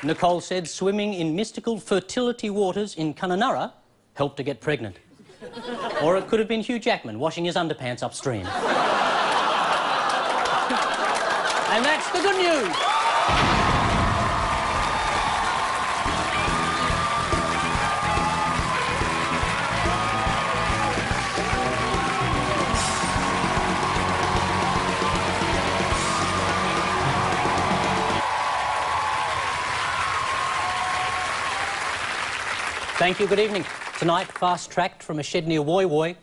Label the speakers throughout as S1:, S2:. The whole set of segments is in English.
S1: Nicole said swimming in mystical fertility waters in Kununurra helped to get pregnant. Or it could have been Hugh Jackman washing his underpants upstream. And that's the good news. Thank you, good evening. Tonight, fast-tracked from a shed near Woy Woy,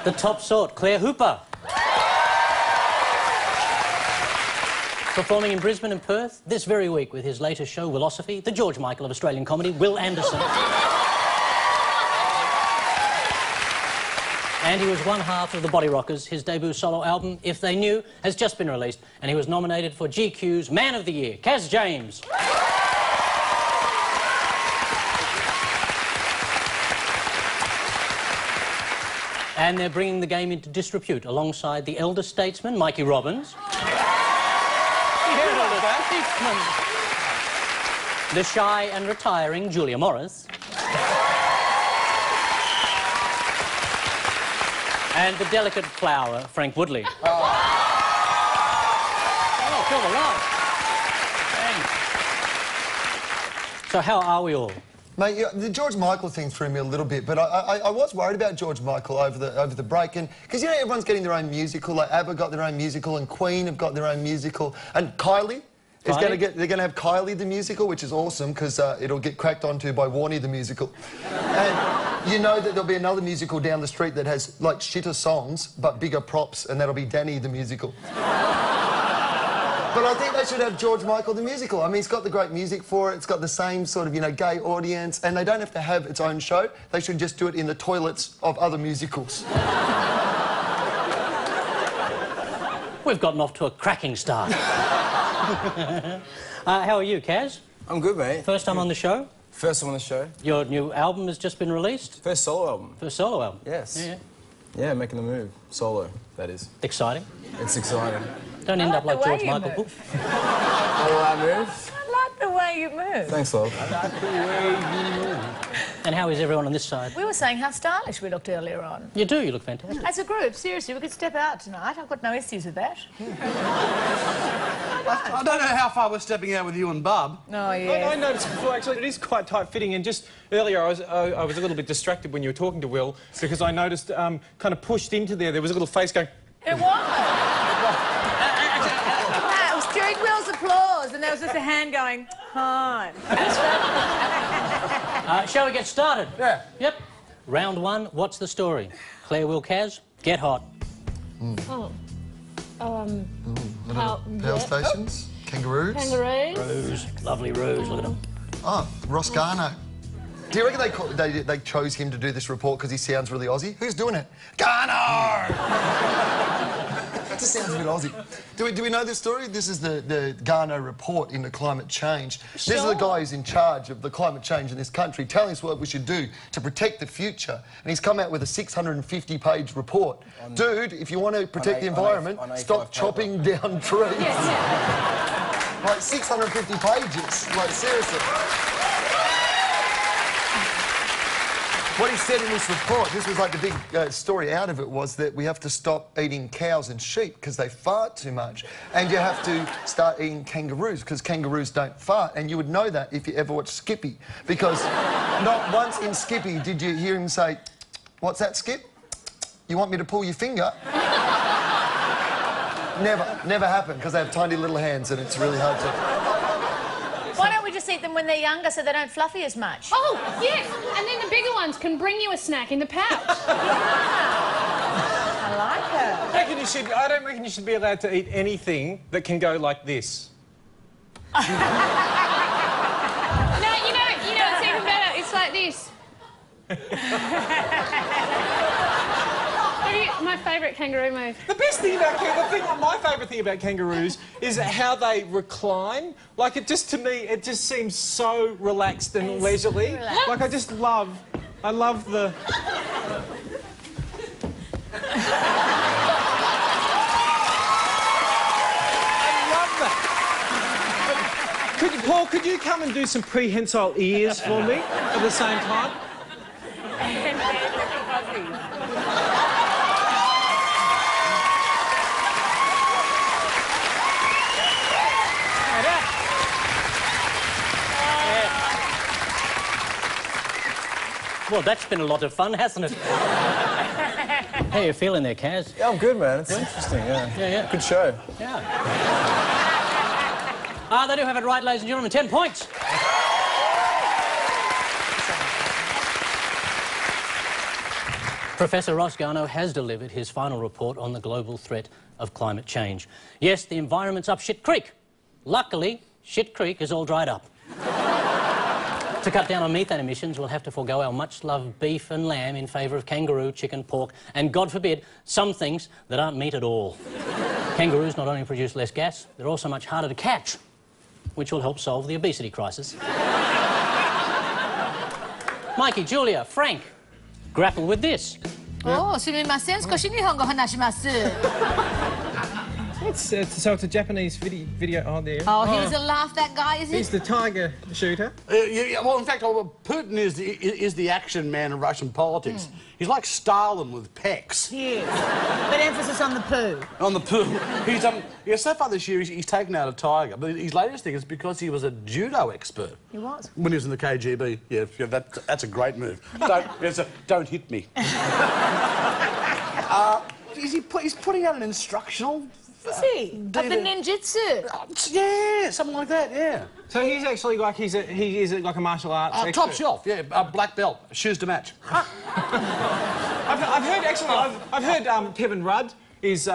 S1: the top sort, Claire Hooper. Performing in Brisbane and Perth this very week with his latest show, Willosophy, the George Michael of Australian comedy, Will Anderson. And he was one half of the Body Rockers. His debut solo album, If They Knew, has just been released, and he was nominated for GQ's Man of the Year, Kaz James. And they're bringing the game into disrepute alongside the elder statesman, Mikey Robbins. The shy and retiring Julia Morris. And the delicate flower, Frank Woodley. Oh, feel the love. Thanks. So how are we all?
S2: Mate, yeah, the George Michael thing threw me a little bit, but I was worried about George Michael over the break, and because you know everyone's getting their own musical, like ABBA got their own musical, and Queen have got their own musical, and Kylie is going to get. They're going to have Kylie the musical, which is awesome because it'll get cracked onto by Warnie the musical, and you know that there'll be another musical down the street that has like shitter songs but bigger props, and that'll be Danny the musical. But I think they should have George Michael the musical. I mean, it's got the great music for it. It's got the same sort of, you know, gay audience. And they don't have to have its own show. They should just do it in the toilets of other musicals.
S1: We've gotten off to a cracking start. How are you, Kaz?
S3: I'm good, mate.
S1: First time on the show?
S3: First time on the show.
S1: Your new album has just been released?
S3: First solo album.
S1: First solo album?
S3: Yes.
S1: Yeah.
S3: Yeah, making the move. Solo, that is.
S1: Exciting?
S3: It's exciting.
S1: Don't end up like George Michael.
S3: How will I move?
S4: I like the way you move.
S3: Thanks, love.
S1: I like the way you move. And how is everyone on this side?
S4: We were saying how stylish we looked earlier on.
S1: You do, you look fantastic.
S4: As a group, seriously, we could step out tonight. I've got no issues with that.
S5: I don't know how far we're stepping out with you and Bub.
S4: Oh, yeah.
S6: I noticed before, actually, it is quite tight-fitting, and just earlier I was a little bit distracted when you were talking to Will, because I noticed, kind of pushed into there was a little face going...
S4: It was. It was during Will's applause, and there was just a hand going, hi.
S1: Shall we get started?
S3: Yeah.
S1: Yep. Round one, what's the story? Claire, Will, Kaz, get hot.
S2: Power stations, kangaroos.
S1: Rose, lovely Rose, look at them.
S2: Oh, Ross Garno. Do you reckon they chose him to do this report because he sounds really Aussie? Who's doing it? Garno! That just sounds a bit Aussie. Do we know this story? This is the Garno report into climate change. This is the guy who's in charge of the climate change in this country, telling us what we should do to protect the future. And he's come out with a 650-page report. Dude, if you want to protect the environment, stop chopping down trees. Yes. Like 650 pages. Like, seriously. What he said in this report, this was like the big story out of it, was that we have to stop eating cows and sheep because they fart too much. And you have to start eating kangaroos because kangaroos don't fart. And you would know that if you ever watched Skippy. Because not once in Skippy did you hear him say, "What's that, Skip? You want me to pull your finger?" Never happened because they have tiny little hands and it's really hard to...
S4: Why don't we just eat them when they're younger so they don't fluffy as much?
S7: Oh, yes, and then the bigger ones can bring you a snack in the pouch.
S4: I like her.
S6: I don't reckon you should be allowed to eat anything that can go like this.
S7: No, you know, it's even better. It's like this. My favourite kangaroo move.
S6: The best thing about my favourite thing about kangaroos is how they recline. Like, to me, it just seems so relaxed and leisurely. Like, I love the... Paul, could you come and do some prehensile ears for me at the same time?
S1: Well, that's been a lot of fun, hasn't it? How you feeling there, Kaz?
S3: Yeah, I'm good, man. It's interesting, yeah.
S1: Yeah.
S3: Good show.
S1: Yeah. They do have it right, ladies and gentlemen. 10 points. Professor Ross Garnaut has delivered his final report on the global threat of climate change. Yes, the environment's up shit creek. Luckily, shit creek is all dried up. To cut down on methane emissions, we'll have to forego our much-loved beef and lamb in favour of kangaroo, chicken, pork, and, God forbid, some things that aren't meat at all. Kangaroos not only produce less gas, they're also much harder to catch, which will help solve the obesity crisis. Mikey, Julia, Frank, grapple with this.
S4: Oh, すみません。少し日本語話します。
S6: So it's a Japanese video. Oh, there.
S4: Oh, he's a laugh, that guy, is he?
S6: He's the tiger shooter.
S5: Well, in fact, Putin is the action man of Russian politics. He's like Stalin with pecs.
S4: He is. But emphasis on the poo.
S5: On the poo. He's so far this year he's taken out a tiger. But his latest thing is because he was a judo expert.
S4: He was?
S5: When he was in the KGB. Yeah, that's a great move. Don't hit me. He's putting out an instructional...
S4: Is he? Of the ninjutsu?
S5: Yeah, something like that, yeah.
S6: So he's actually like he is like a martial arts expert.
S5: Top shelf, yeah, black belt, shoes to match.
S6: I've heard Kevin Rudd is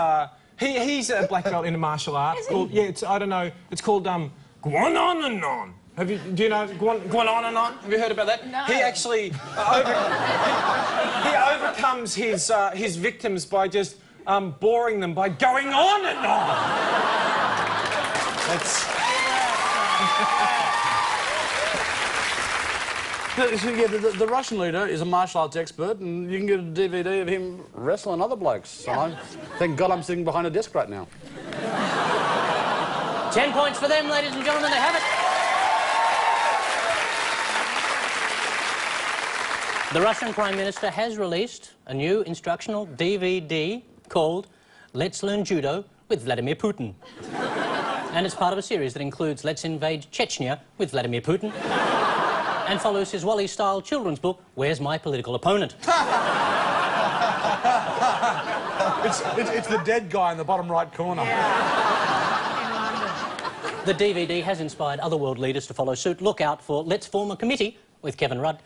S6: he's a black belt in martial arts.
S4: Is he?
S6: Well, yeah, I don't know. It's called Guanananon. Do you know Guanananon? Have you heard about that?
S4: No.
S6: He actually he overcomes his victims by just boring them by going on and on. That's.
S5: The Russian leader is a martial arts expert, and you can get a DVD of him wrestling other blokes. Yeah. Thank God I'm sitting behind a desk right now.
S1: 10 points for them, ladies and gentlemen. They have it. The Russian Prime Minister has released a new instructional DVD called Let's Learn Judo with Vladimir Putin. And it's part of a series that includes Let's Invade Chechnya with Vladimir Putin and follows his Wally-style children's book, Where's My Political Opponent?
S5: It's the dead guy in the bottom right corner.
S1: The DVD has inspired other world leaders to follow suit. Look out for Let's Form a Committee with Kevin Rudd.